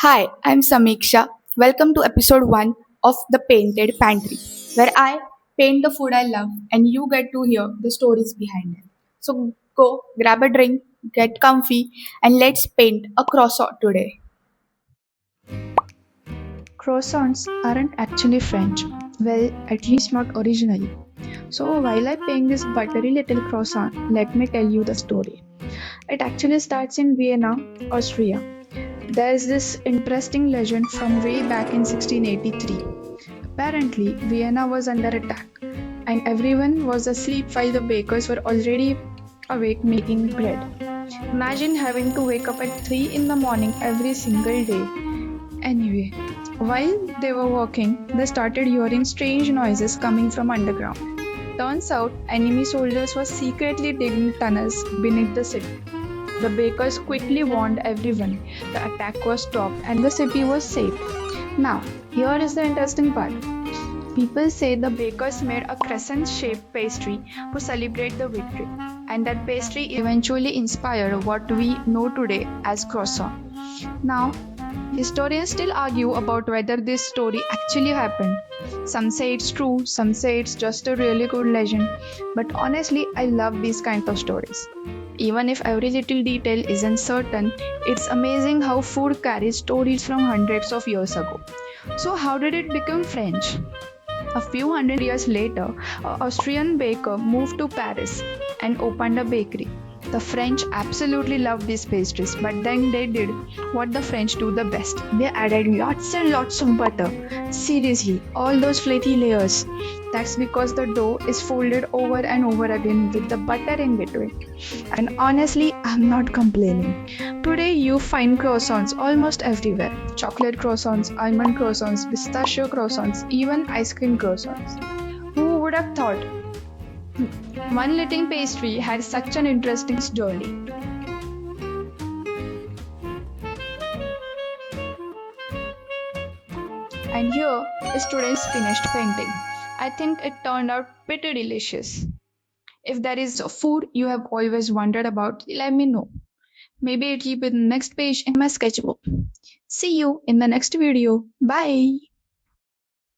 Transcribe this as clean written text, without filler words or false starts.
Hi, I'm Samiksha. Welcome to episode 1 of the Painted Pantry, where I paint the food I love and you get to hear the stories behind it. So go grab a drink, get comfy, and let's paint a croissant today. Croissants aren't actually French. Well, at least not originally. So while I paint this buttery little croissant, let me tell you the story. It actually starts in Vienna, Austria. There's this interesting legend from way back in 1683. Apparently, Vienna was under attack, and everyone was asleep while the bakers were already awake making bread. Imagine having to wake up at 3 in the morning every single day. Anyway, while they were walking, they started hearing strange noises coming from underground. Turns out, enemy soldiers were secretly digging tunnels beneath the city. The bakers quickly warned everyone. The attack was stopped and the city was safe. Now, here is the interesting part. People say the bakers made a crescent shaped pastry to celebrate the victory, and that pastry eventually inspired what we know today as croissant. Now, historians still argue about whether this story actually happened. Some say it's true, some say it's just a really good legend, but honestly, I love these kinds of stories. Even if every little detail isn't certain, it's amazing how food carries stories from hundreds of years ago. So, how did it become French? A few hundred years later, an Austrian baker moved to Paris and opened a bakery. The French absolutely loved these pastries, but then they did what the French do the best. They added lots and lots of butter. Seriously, all those flaky layers. That's because the dough is folded over and over again with the butter in between. And honestly, I'm not complaining. Today, you find croissants almost everywhere: chocolate croissants, almond croissants, pistachio croissants, even ice cream croissants. Who would have thought one little pastry had such an interesting journey? And here is today's finished painting. I think it turned out pretty delicious. If there is a food you have always wondered about, let me know. Maybe it'll be the next page in my sketchbook. See you in the next video. Bye.